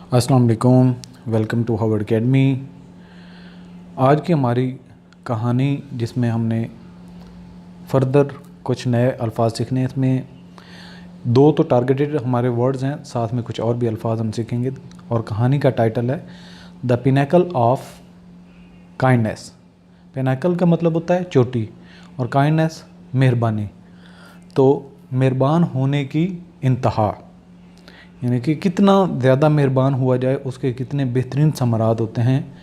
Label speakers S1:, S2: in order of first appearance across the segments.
S1: अस्सलाम वालेकुम, welcome to Howard academy. आज की हमारी कहानी जिसमें हमने फ़र्दर कुछ नए अल्फाज सीखने, इसमें दो तो टारगेटेड हमारे वर्ड्स हैं, साथ में कुछ और भी अल्फाज हम सीखेंगे। और कहानी का टाइटल है the pinnacle of kindness. Pinnacle का मतलब होता है चोटी और काइंडनेस मेहरबानी। तो मेहरबान होने की इंतहा, यानी कि कितना ज़्यादा मेहरबान हुआ जाए उसके कितने बेहतरीन समरात होते हैं,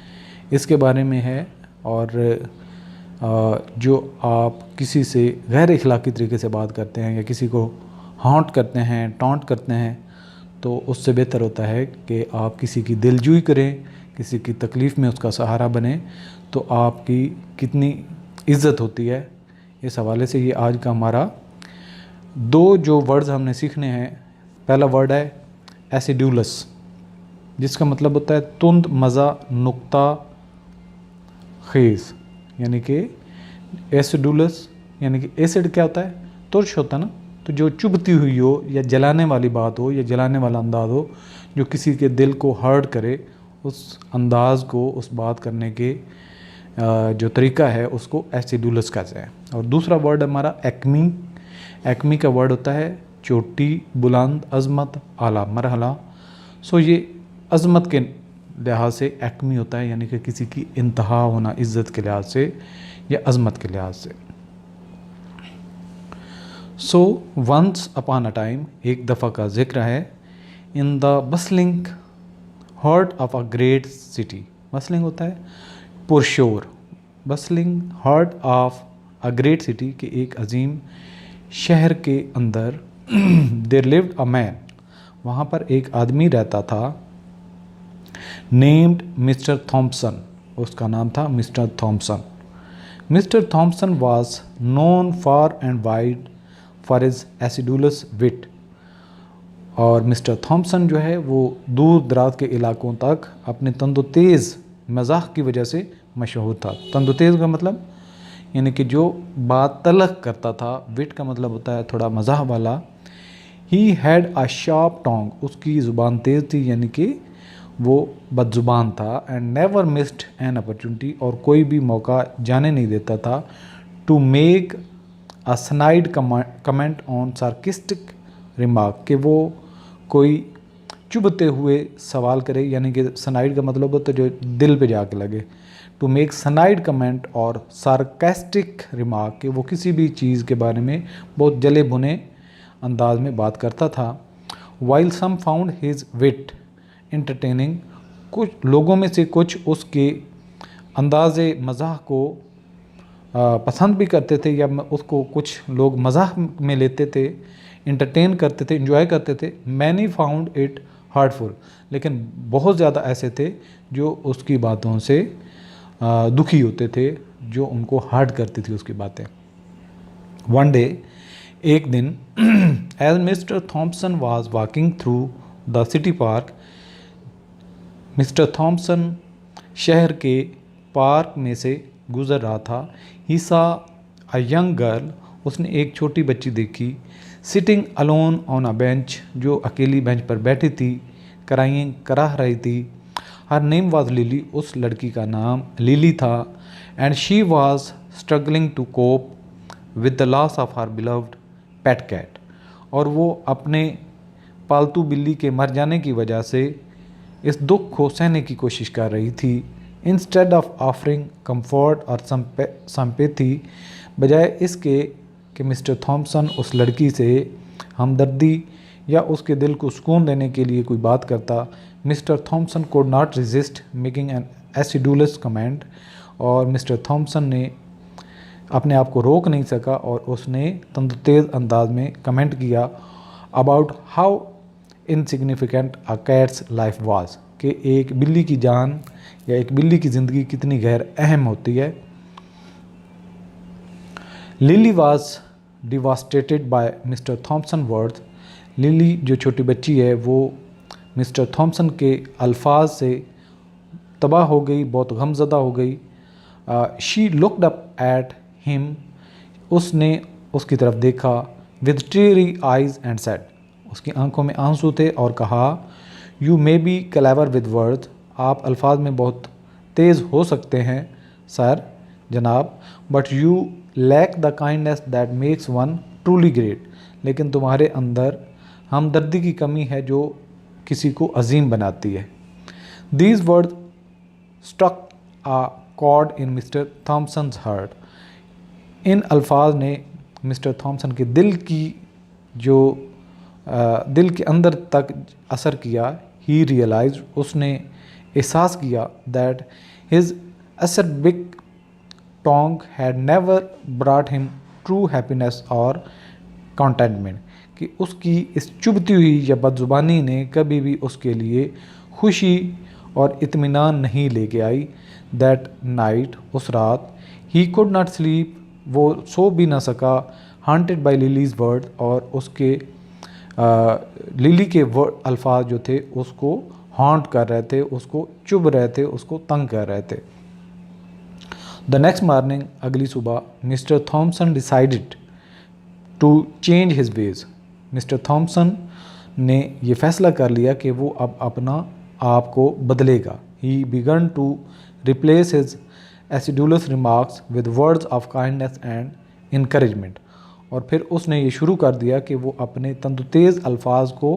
S1: इसके बारे में है। और जो आप किसी से गैर इखलाकी तरीके से बात करते हैं या किसी को हॉन्ट करते हैं, टॉन्ट करते हैं, तो उससे बेहतर होता है कि आप किसी की दिलजोई करें, किसी की तकलीफ़ में उसका सहारा बने, तो आपकी कितनी इज़्ज़त होती है। इस हवाले से ये आज का हमारा दो जो वर्ड्स हमने सीखने हैं। पहला वर्ड है एसिडुलस, जिसका मतलब होता है तुंद, मज़ा, नुक्ता खेज़। यानी कि एसिडुलस यानी कि एसिड क्या होता है, तुर्श होता है ना। तो जो चुभती हुई हो या जलाने वाली बात हो या जलाने वाला अंदाज़ हो, जो किसी के दिल को हर्ट करे, उस अंदाज़ को, उस बात करने के जो तरीका है उसको एसिडुलस कहते हैं। और दूसरा वर्ड हमारा एक्मी। एक्मी का वर्ड होता है चोटी, बुलंद, अज़मत, आला, मरहला। सो ये अज़मत के लिहाज से एक्मी होता है, यानी कि किसी की इंतहा होना इज़्ज़त के लिहाज से या अज़मत के लिहाज से। So once upon a time, एक दफ़ा का ज़िक्र है, in the bustling heart of a great city. Bustling होता है पुरशोर, bustling heart of a great city के एक अजीम शहर के अंदर देयर लिव्ड अ मैन, वहाँ पर एक आदमी रहता था, नेम्ड मिस्टर थॉम्पसन, उसका नाम था mister Thompson. Mister Thompson was known far and wide for his acidulous wit. और मिस्टर थॉम्पसन जो है वो दूर दराज के इलाकों तक अपने तंदुतेज़ मज़ाक की वजह से मशहूर था। तंदुतेज़ का मतलब यानी कि जो बात तलख करता था, विट का मतलब होता है थोड़ा मज़ाक वाला। He had a sharp Tong, उसकी ज़ुबान तेज़ थी, यानी कि वो बदज़ुबान था। And never missed an opportunity, और कोई भी मौका जाने नहीं देता था। To make a snide comment on sarcastic remark, कि वो कोई चुभते हुए सवाल करे, यानी कि स्नाइड का मतलब होता है जो दिल पे जाके लगे। टू मेक स्नाइड कमेंट और सार्केस्टिक रिमार्क, कि वो किसी भी चीज़ के बारे में बहुत जले भुने अंदाज में बात करता था। वाइल सम फाउंड हिज विट इंटरटेनिंग, कुछ लोगों में से कुछ उसके अंदाज़ मज़ाक को पसंद भी करते थे, या उसको कुछ लोग मज़ाक में लेते थे, इंटरटेन करते थे, इंजॉय करते थे। मैनी फाउंड इट हार्टफुल, लेकिन बहुत ज़्यादा ऐसे थे जो उसकी बातों से दुखी होते थे, जो उनको हर्ट करती थी उसकी बातें। वन डे, एक दिन, as mister Thompson was walking through the city park, mister Thompson शहर के पार्क में से गुज़र रहा था। ही सा अ यंग गर्ल, उसने एक छोटी बच्ची देखी, sitting alone on a bench, जो अकेली बेंच पर बैठी थी, कराह रही थी। हर नेम वाज लिली, उस लड़की का नाम लिली था। And she was struggling to cope with the loss of her beloved pet cat, और वो अपने पालतू बिल्ली के मर जाने की वजह से इस दुख को सहने की कोशिश कर रही थी। इंस्टेड ऑफ ऑफरिंग कंफर्ट और सिंपैथी, बजाय इसके कि मिस्टर थॉम्पसन उस लड़की से हमदर्दी या उसके दिल को सुकून देने के लिए कोई बात करता, mister Thompson could not resist making an acidulous comment, और मिस्टर थॉम्पसन ने अपने आप को रोक नहीं सका और उसने तंदुतेज़ अंदाज में कमेंट किया about how insignificant a cats life was, कि एक बिल्ली की जान या एक बिल्ली की ज़िंदगी कितनी गैर अहम होती है। Lily was devastated by mister Thompson words, Lily जो छोटी बच्ची है वो मिस्टर थॉम्पसन के अल्फाज से तबाह हो गई, बहुत गमज़दा हो गई। She looked up at him, उसने उसकी तरफ देखा, with teary eyes and said, उसकी आंखों में आंसू थे और कहा, you may be clever with words, आप अल्फाज में बहुत तेज़ हो सकते हैं सर जनाब, but you lack the kindness that makes one truly great, लेकिन तुम्हारे अंदर हमदर्दी की कमी है जो किसी को अजीम बनाती है। These words struck a chord in mister Thompson's heart, इन अल्फाज ने मिस्टर थॉम्सन के दिल के अंदर तक असर किया। ही रियलाइज, उसने एहसास किया that his acerbic tongue had never brought him true happiness और कंटेंटमेंट, कि उसकी इस चुभती हुई या बदजुबानी ने कभी भी उसके लिए खुशी और इत्मीनान नहीं लेके आई। दैट नाइट, उस रात, ही कुड नॉट स्लीप, वो सो भी ना सका। हांटेड बाई लिलीज़ वर्ड, और उसके लिली के वर्ड अल्फाज जो थे उसको हॉन्ट कर रहे थे, उसको चुभ रहे थे, उसको तंग कर रहे थे। द नेक्स्ट मॉर्निंग, अगली सुबह, mister Thomson decided to change his ways, mister Thomson ने ये फैसला कर लिया कि वो अब अपना आप को बदलेगा। He began to replace his acidulous remarks with words of kindness and encouragement, और फिर उसने ये शुरू कर दिया कि वो अपने तंदुतेज़ अल्फाज को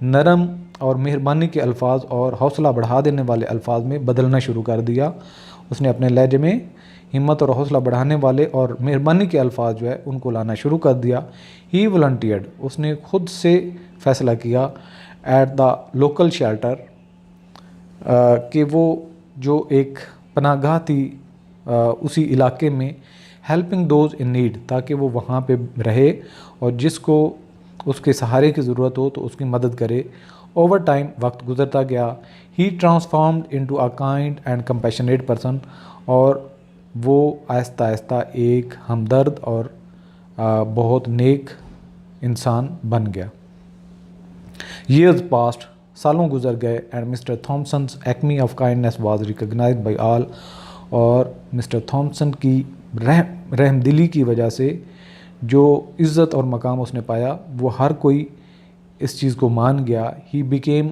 S1: नरम और मेहरबानी के अल्फाज और हौसला बढ़ा देने वाले अल्फाज में बदलना शुरू कर दिया। उसने अपने लहजे में हिम्मत और हौसला बढ़ाने वाले और मेहरबानी के अल्फाज जो है उनको लाना शुरू कर दिया। ही वॉलंटियर्ड, उसने खुद से फ़ैसला किया एट द लोकल शेल्टर, कि वो जो एक पनागाह थी उसी इलाके में, हेल्पिंग दोज इन नीड, ताकि वो वहाँ पे रहे और जिसको उसके सहारे की ज़रूरत हो तो उसकी मदद करे। ओवर टाइम, वक्त गुजरता गया, he transformed into a kind and compassionate person, और वो आहिस्ता आहिस्ता एक हमदर्द और बहुत नेक इंसान बन गया। ईयर्स पास्ट, सालों गुजर गए, and mister Thomson's acme of kindness was recognised by all, और मिस्टर थॉम्सन की रहमदिली की वजह से जो इज़्ज़त और मकाम उसने पाया वो हर कोई इस चीज़ को मान गया। He became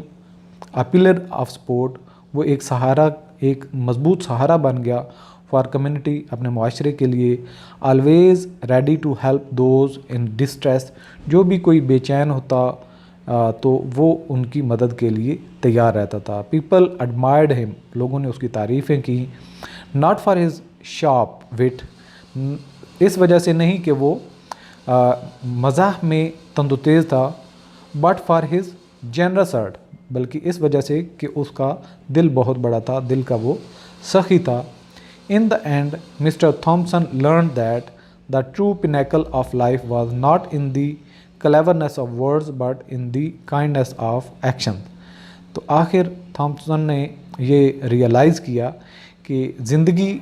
S1: a pillar of support, वो एक सहारा, एक मजबूत सहारा बन गया फॉर कम्युनिटी, अपने माशरे के लिए। Always ready to help those in distress, जो भी कोई बेचैन होता तो वो उनकी मदद के लिए तैयार रहता था। पीपल एडमायर्ड हिम, लोगों ने उसकी तारीफ़ें की। नॉट फॉर हिज शार्प विट, इस वजह से नहीं कि वो मज़ाह में तंदुतेज़ था, but for his generous heart, बल्कि इस वजह से कि उसका दिल बहुत बड़ा था, दिल का वो सखी था। In the end, mister Thomson learn that the true pinnacle of life was not in the cleverness of words but in the kindness of action. तो आखिर थॉम्सन ने ये रियलाइज़ किया कि ज़िंदगी,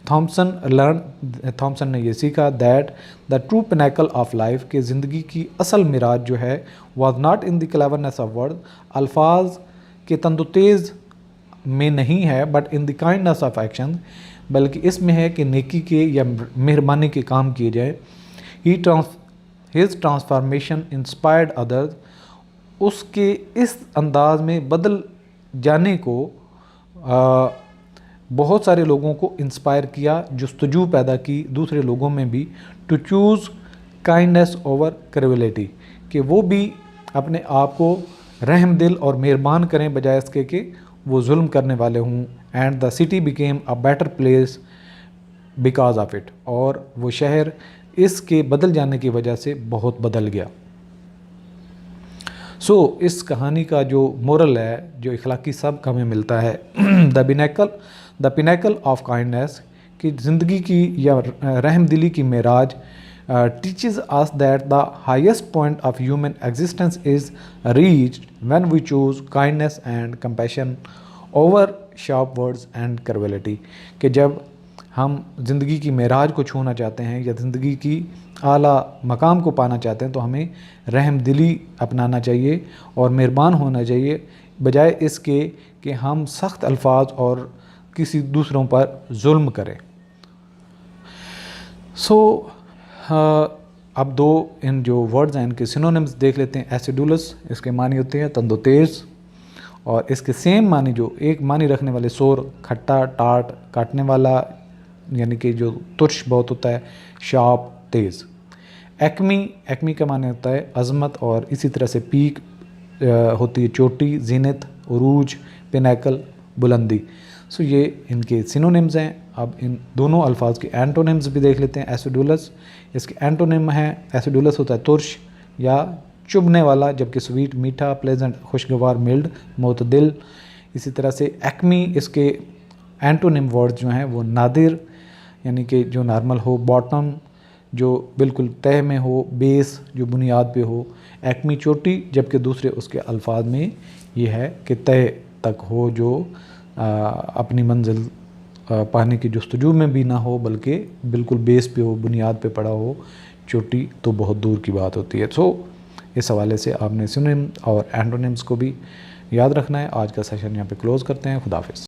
S1: थॉम्सन ने ये सीखा that the true pinnacle of life, के ज़िंदगी की असल मिराज जो है was not in the cleverness of word, अल्फाज के तंदुतेज़ में नहीं है, but in the kindness of action, बल्कि इसमें है कि नेकी के या मेहरबानी के काम किए जाए। हिज ट्रांसफॉर्मेशन इंस्पायर्ड अदर्स, उसके इस अंदाज में बदल जाने को बहुत सारे लोगों को इंस्पायर किया, जुस्तजू पैदा की दूसरे लोगों में भी, to choose kindness over cruelty, कि वो भी अपने आप को रहम दिल और मेहरबान करें बजाय इसके कि वो जुल्म करने वाले हों। And the city became a better place because of it, और वो शहर इसके बदल जाने की वजह से बहुत बदल गया। सो इस कहानी का जो मोरल है, जो इखलाकी सबक हमें मिलता है, द पिनेकल ऑफ काइंडनेस, कि ज़िंदगी की या रहम दिली की मेराज teaches us that the highest point of human existence is reached when we choose kindness and compassion over sharp words and cruelty, कि जब हम ज़िंदगी की मेराज को छूना चाहते हैं या ज़िंदगी की आला मकाम को पाना चाहते हैं तो हमें रहम दिली अपनाना चाहिए और मेहरबान होना चाहिए, बजाय इसके कि हम सख्त अल्फाज और किसी दूसरों पर जुल्म करें। अब दो इन जो वर्ड्स हैं इनके सिनोनिम्स देख लेते हैं। एसिडुलस, इसके मानी होते हैं तंदुतेज़, और इसके सेम मानी जो एक मानी रखने वाले शोर, खट्टा, टाट, काटने वाला, यानी कि जो तुर्श बहुत होता है, शार्प, तेज़। एक्मी का माने होता है अज़मत, और इसी तरह से पीक होती है चोटी, जीनत, उरूज, पिनैकल, बुलंदी। सो ये इनके सिनोनिम्स हैं। अब इन दोनों अल्फाज के एंटोनिम्स भी देख लेते हैं। एसिडुलस, इसके एंटोनिम है, एसिडुलस होता है तुर्श या चुभने वाला, जबकि स्वीट मीठा, प्लेजेंट खुशगवार, मिल्ड मोतदिल। इसी तरह से एक्मी, इसके एंटोनिम वर्ड जो हैं वो नादिर यानी कि जो नॉर्मल हो, बॉटम जो बिल्कुल तह में हो, बेस जो बुनियाद पे हो, एक्मी चोटी, जबकि दूसरे उसके अल्फाज में ये है कि तह तक हो, जो अपनी मंजिल पाने की जुस्तजू में भी ना हो, बल्कि बिल्कुल बेस पे हो, बुनियाद पे पड़ा हो। चोटी तो बहुत दूर की बात होती है। सो इस हवाले से आपने सिनोनिम और एंटोनिम्स को भी याद रखना है। आज का सेशन यहाँ पे क्लोज़ करते हैं। खुदा हाफिज़।